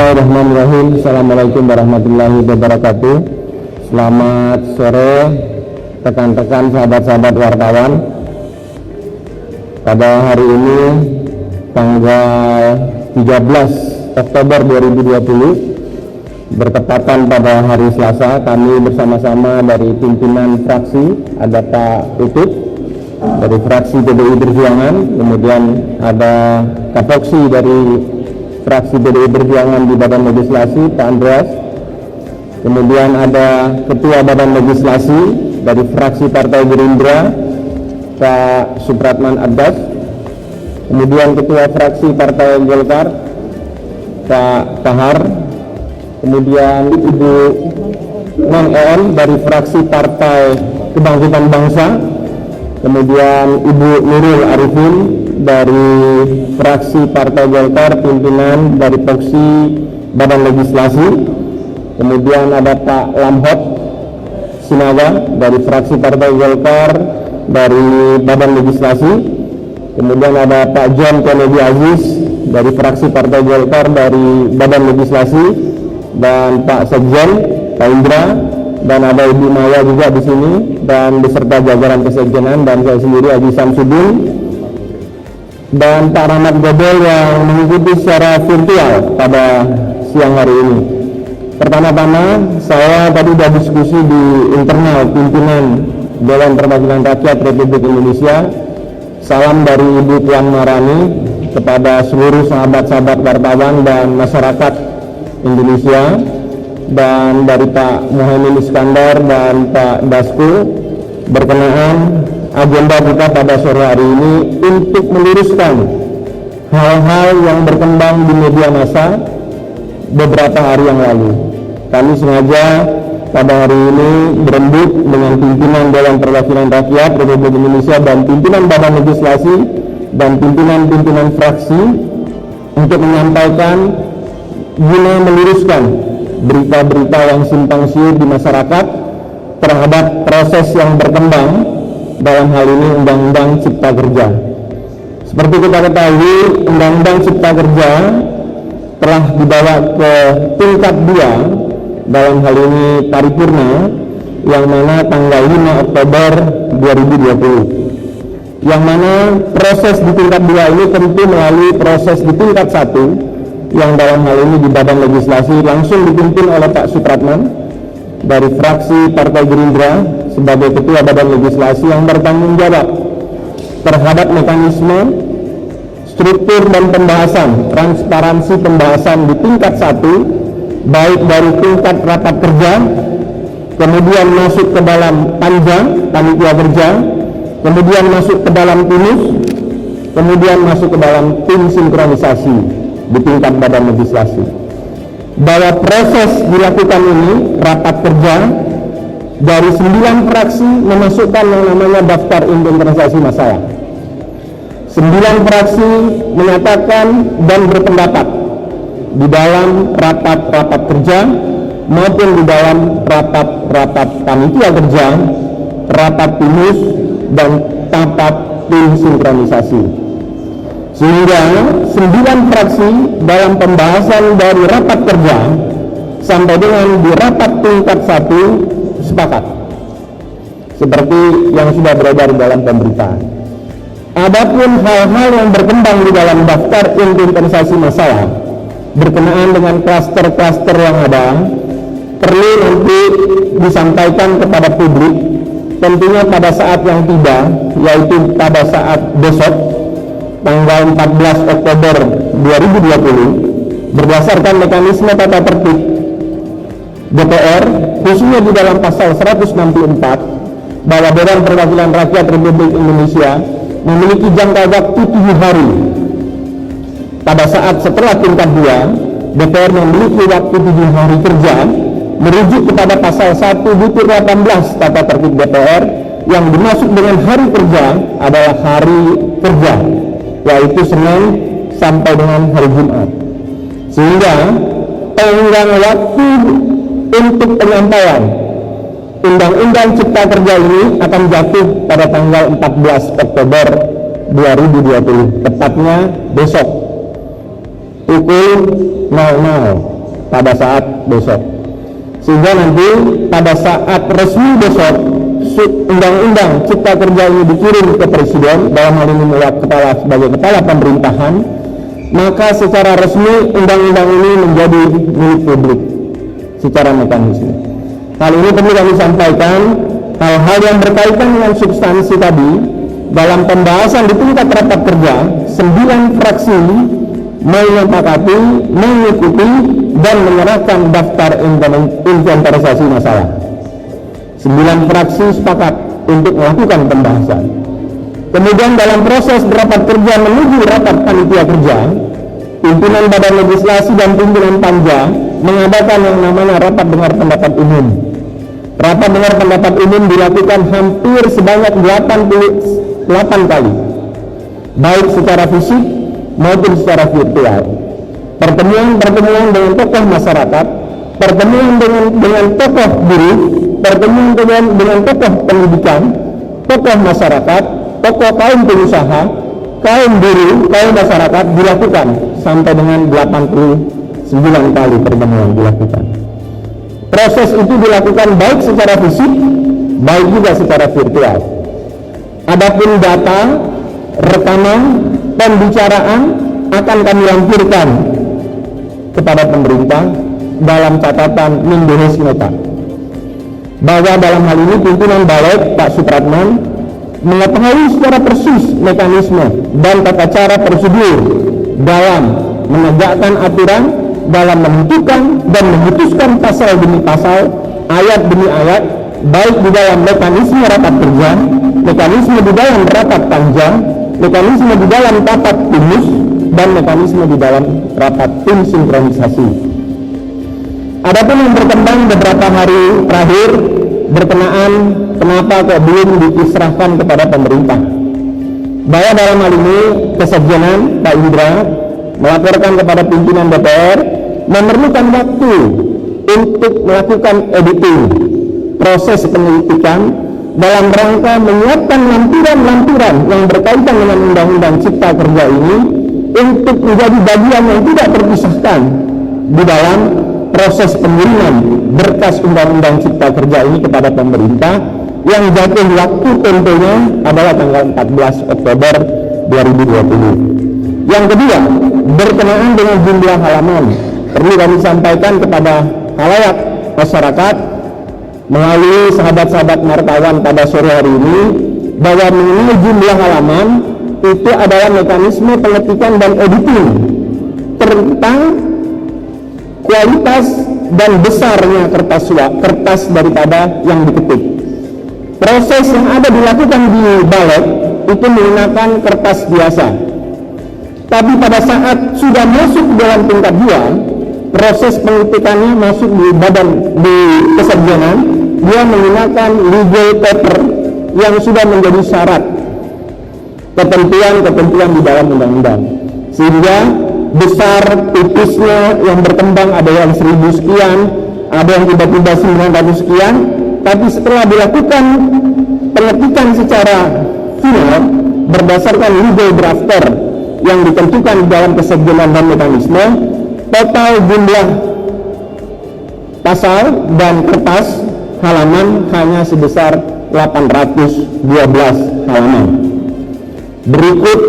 Bismillahirrahmanirrahim. Assalamualaikum warahmatullahi wabarakatuh. Selamat sore rekan-rekan, sahabat-sahabat wartawan. Pada hari ini tanggal 13 Oktober 2020 bertepatan pada hari Selasa, kami bersama-sama dari pimpinan fraksi, ada Pak Utut dari fraksi PDI Perjuangan, kemudian ada Kapoksi dari fraksi PDI Perjuangan di Badan Legislasi, Pak Andreas. Kemudian ada Ketua Badan Legislasi dari fraksi Partai Gerindra, Pak Supratman Abbas. Kemudian Ketua fraksi Partai Golkar, Pak Kahar. Kemudian Ibu Non EN dari fraksi Partai Kebangkitan Bangsa. Kemudian Ibu Nurul Arifin dari fraksi Partai Golkar, pimpinan dari Poksi Badan Legislasi. Kemudian ada Pak Lamhot Sinaga dari fraksi Partai Golkar dari Badan Legislasi. Kemudian ada Pak John Kennedy Aziz dari fraksi Partai Golkar dari Badan Legislasi, dan Pak Sekjen Pak Indra, dan ada Ibu Maya juga di sini, dan beserta jajaran kesekjenan, dan saya sendiri Haji Samsudin, dan Pak Rahmat Gobel yang mengikuti secara virtual pada siang hari ini. Pertama-tama saya tadi sudah diskusi di internal pimpinan Dewan Perwakilan Rakyat Republik Indonesia. Salam dari Ibu Puan Maharani kepada seluruh sahabat-sahabat wartawan dan masyarakat Indonesia, dan dari Pak Muhaimin Iskandar dan Pak Dasko berkenaan agenda kita pada sore hari ini untuk meluruskan hal-hal yang berkembang di media massa beberapa hari yang lalu. Kami sengaja pada hari ini berembuk dengan pimpinan Dewan Perwakilan Rakyat Republik Indonesia dan pimpinan Badan Legislasi dan pimpinan-pimpinan fraksi untuk menyampaikan guna meluruskan berita-berita yang simpang siur di masyarakat terhadap proses yang berkembang, dalam hal ini Undang-Undang Cipta Kerja. Seperti kita ketahui, Undang-Undang Cipta Kerja telah dibawa ke tingkat 2, dalam hal ini paripurna, yang mana tanggal 5 Oktober 2020. Yang mana proses di tingkat 2 ini tentu melalui proses di tingkat 1, yang dalam hal ini di Badan Legislasi langsung dipimpin oleh Pak Supratman dari fraksi Partai Gerindra sebagai Ketua Badan Legislasi yang bertanggung jawab terhadap mekanisme, struktur dan pembahasan, transparansi pembahasan di tingkat 1, baik dari tingkat rapat kerja, kemudian masuk ke dalam panja, panitia kerja, kemudian masuk ke dalam pinus, kemudian masuk ke dalam tim sinkronisasi di tingkat Badan Legislasi. Bahwa proses dilakukan ini, rapat kerja dari 9 fraksi memasukkan yang namanya daftar inventarisasi masalah. 9 fraksi menyatakan dan berpendapat di dalam rapat-rapat kerja maupun di dalam rapat-rapat panitia kerja, rapat pinus, dan rapat tim sinkronisasi. Sehingga 9 fraksi dalam pembahasan dari rapat kerja sampai dengan di rapat tingkat 1 sepakat, seperti yang sudah beredar dalam pemberitaan. Adapun hal-hal yang berkembang di dalam daftar inventarisasi masalah berkenaan dengan klaster-klaster yang ada, perlu nanti disampaikan kepada publik, tentunya pada saat yang tiba, yaitu pada saat besok tanggal 14 Oktober 2020, berdasarkan mekanisme tata tertib DPR, khususnya di dalam pasal 164, bahwa Dewan Perwakilan Rakyat Republik Indonesia memiliki jangka waktu 7 hari. Pada saat setelah tingkat 2, DPR memiliki waktu 7 hari kerja merujuk kepada pasal 1/18 tata tertib DPR, yang dimaksud dengan hari kerja adalah hari kerja, yaitu Senin sampai dengan hari Jumat. Sehingga tenggang waktu untuk penyampaian Undang-Undang Cipta Kerja ini akan jatuh pada tanggal 14 Oktober 2020, tepatnya besok pukul 00 pada saat besok. Sehingga nanti pada saat resmi besok undang-undang Cipta Kerja ini dikirim ke Presiden, dalam hal ini sebagai kepala pemerintahan, maka secara resmi undang-undang ini menjadi milik publik secara mekanisme. Hal ini perlu kami sampaikan. Hal-hal yang berkaitan dengan substansi tadi dalam pembahasan di tingkat rapat kerja, 9 fraksi menyepakati, mengikuti dan menyerahkan daftar inventarisasi masalah. 9 fraksi sepakat untuk melakukan pembahasan. Kemudian dalam proses rapat kerja menuju rapat panitia kerja, pimpinan Badan Legislasi dan pimpinan Panja mengadakan yang namanya rapat dengar pendapat umum. Rapat dengar pendapat umum dilakukan hampir sebanyak 88 kali, baik secara fisik maupun secara virtual. Pertemuan-pertemuan dengan tokoh masyarakat, pertemuan dengan tokoh buruh, pertemuan dengan tokoh pendidikan, tokoh masyarakat, tokoh kaum pengusaha, kaum buruh, kaum masyarakat dilakukan sampai dengan 89 kali pertemuan dilakukan. Proses itu dilakukan baik secara fisik, baik juga secara virtual. Adapun data, rekaman, pembicaraan akan kami lampirkan kepada pemerintah dalam catatan Menderes Nota. Bahwa dalam hal ini pimpinan Balek Pak Supratman mengetahui secara persis mekanisme dan tata cara prosedur dalam menegakkan aturan, dalam menentukan dan memutuskan pasal demi pasal, ayat demi ayat, baik di dalam mekanisme rapat kerja, mekanisme di dalam rapat panja, mekanisme di dalam rapat timus, dan mekanisme di dalam rapat tim sinkronisasi. Adapun yang berkembang beberapa hari terakhir berkenaan kenapa kok belum diserahkan kepada pemerintah. Bahwa dalam hal ini Kesekjenan Pak Indra melaporkan kepada pimpinan DPR memerlukan waktu untuk melakukan editing, proses penyelidikan dalam rangka menyiapkan lampiran-lampiran yang berkaitan dengan Undang-Undang Cipta Kerja ini untuk menjadi bagian yang tidak terpisahkan di dalam proses pengiriman berkas Undang-Undang Cipta Kerja ini kepada pemerintah, yang jatuh waktu tentunya adalah tanggal 14 Oktober 2020. Yang kedua, berkenaan dengan jumlah halaman, perlu kami sampaikan kepada khalayak masyarakat melalui sahabat-sahabat wartawan pada sore hari ini bahwa mengenai jumlah halaman itu adalah mekanisme pengetikan dan editing tentang kualitas dan besarnya kertas daripada yang diketik. Proses yang ada dilakukan di Balek itu menggunakan kertas biasa. Tapi pada saat sudah masuk dalam tingkat 2, proses pengetikannya masuk di Kesekjenan, dia menggunakan legal paper yang sudah menjadi syarat ketentuan di dalam undang-undang. Sehingga besar tipisnya yang berkembang ada yang 1000 sekian, ada yang tiba-tiba 900 sekian, tapi setelah dilakukan pengetikan secara final berdasarkan legal drafter yang ditentukan dalam Kesekjenan dan mekanisme, total jumlah pasal dan kertas halaman hanya sebesar 812 halaman. Berikut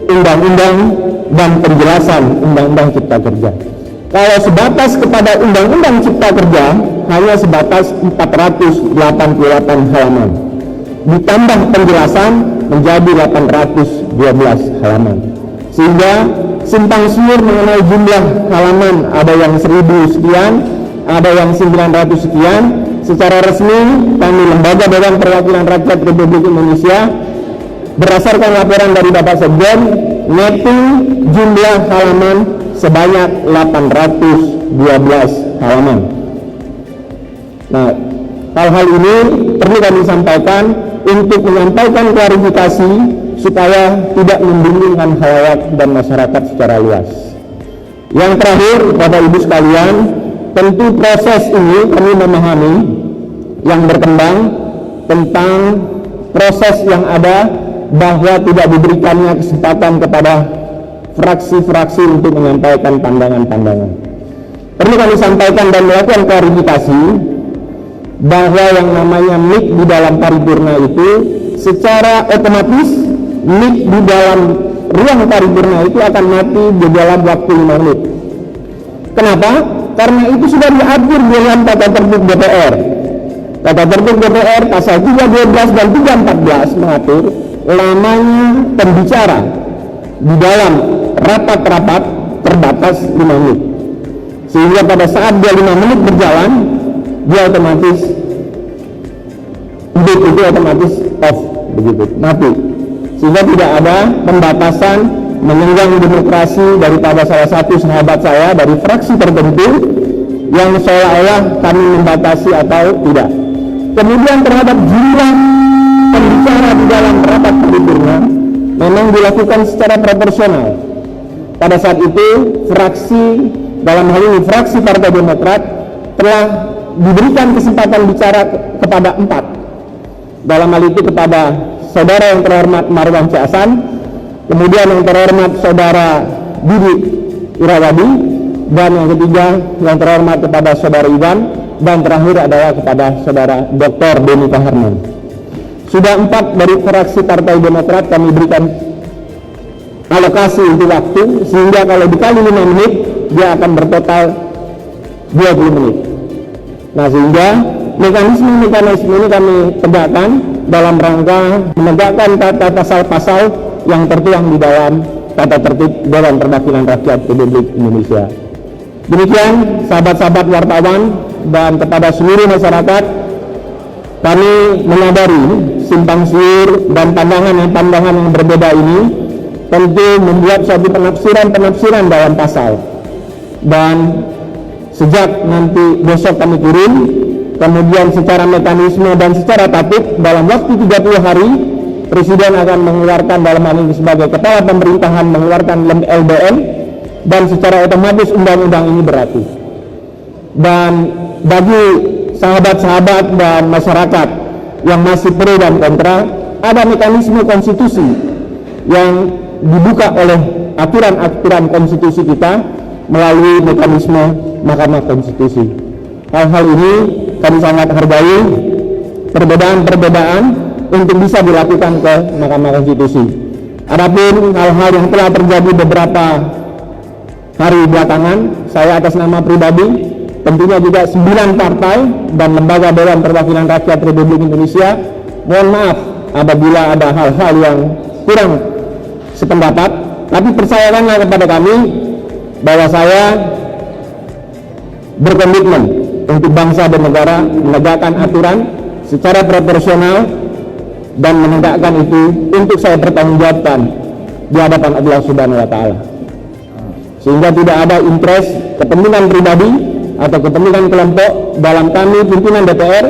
undang-undang dan penjelasan Undang-Undang Cipta Kerja. Kalau sebatas kepada Undang-Undang Cipta Kerja hanya sebatas 488 halaman. Ditambah penjelasan menjadi 812 halaman. Sehingga simpang siur mengenai jumlah halaman ada yang 1000 sekian, ada yang 900 sekian. Secara resmi kami Lembaga Dewan Perwakilan Rakyat Republik Indonesia berdasarkan laporan dari Bapak Sekjen, netting jumlah halaman sebanyak 812 halaman. Nah, hal-hal ini perlu kami sampaikan untuk menyampaikan klarifikasi supaya tidak membingungkan khalayak dan masyarakat secara luas. Yang terakhir, Bapak Ibu sekalian, tentu proses ini kami memahami yang berkembang tentang proses yang ada bahwa tidak diberikannya kesempatan kepada fraksi-fraksi untuk menyampaikan pandangan-pandangan. perlu kami sampaikan dan melakukan klarifikasi bahwa yang namanya mic di dalam paripurna itu secara otomatis mic di dalam ruang paripurna itu akan mati di dalam waktu 5 menit. Kenapa? Karena itu sudah diatur di dalam tata tertib DPR. Tata tertib DPR pasal 312 dan 314 mengatur lamanya pembicara di dalam rapat-rapat terbatas 5 menit. Sehingga pada saat dia 5 menit berjalan, dia otomatis itu otomatis off, begitu, mati. Sehingga tidak ada pembatasan menunggang demokrasi daripada salah satu sahabat saya dari fraksi tertentu yang seolah-olah kami membatasi atau tidak. Kemudian terhadap jumlah pembicara di dalam rapat paripurna memang dilakukan secara proporsional. Pada saat itu fraksi, dalam hal ini fraksi Partai Demokrat, telah diberikan kesempatan bicara kepada 4. Dalam hal itu kepada saudara yang terhormat Marwan C. Hasan, kemudian yang terhormat saudara Didi Irawadi, dan yang ketiga yang terhormat kepada saudara Iwan, dan terakhir adalah kepada saudara Dr. Beni Kaharman. Sudah 4 dari fraksi Partai Demokrat kami berikan alokasi untuk waktu, sehingga kalau dikali 5 menit dia akan bertotal 20 menit. Nah, sehingga mekanisme ini kami tegakkan dalam rangka menegakkan tata pasal-pasal yang tertuang di dalam tata tertib Dewan Perwakilan Rakyat Republik Indonesia. Demikian sahabat-sahabat wartawan dan kepada seluruh masyarakat, kami menyadari simpang siur dan pandangan yang berbeda ini tentu membuat suatu penafsiran dalam pasal. Dan sejak nanti besok kami turun, kemudian secara mekanisme dan secara tatip dalam waktu 30 hari Presiden akan mengeluarkan, dalam hal ini sebagai kepala pemerintahan, mengeluarkan LBM, dan secara otomatis undang-undang ini berlaku. Dan bagi sahabat-sahabat dan masyarakat yang masih pro dan kontra, ada mekanisme konstitusi yang dibuka oleh aturan-aturan konstitusi kita melalui mekanisme Mahkamah Konstitusi. Hal-hal ini kami sangat hargai perbedaan-perbedaan untuk bisa dilakukan ke Mahkamah Konstitusi. Adapun hal-hal yang telah terjadi beberapa hari belakangan, saya atas nama pribadi, tentunya juga 9 partai dan lembaga Dewan Perwakilan Rakyat Republik Indonesia, mohon maaf apabila ada hal-hal yang kurang sependapat, tapi percayakanlah kepada kami bahwa saya berkomitmen untuk bangsa dan negara, menegakkan aturan secara proporsional dan menegakkan itu untuk saya pertanggungjawabkan di hadapan Allah Subhanahu wa Ta'ala. Sehingga tidak ada interest kepentingan pribadi atau kepentingan kelompok dalam kami pimpinan DPR,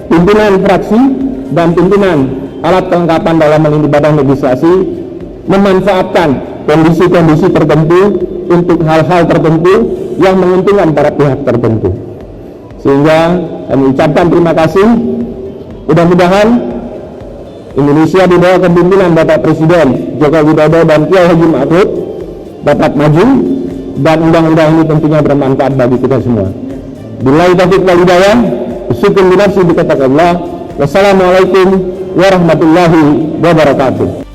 pimpinan fraksi, dan pimpinan alat kelengkapan dalam melindungi badan legislasi memanfaatkan kondisi-kondisi tertentu untuk hal-hal tertentu yang menguntungkan para pihak tertentu. Sehingga kami ucapkan terima kasih. Mudah-mudahan Indonesia di bawah kepemimpinan Bapak Presiden Joko Widodo dan Kiai Haji Ma'ruf dapat maju, dan undang-undang ini tentunya bermanfaat bagi kita semua. Billahi taufiq wal hidayah. Syukur binafsi bi kata Allah. Wassalamualaikum warahmatullahi wabarakatuh.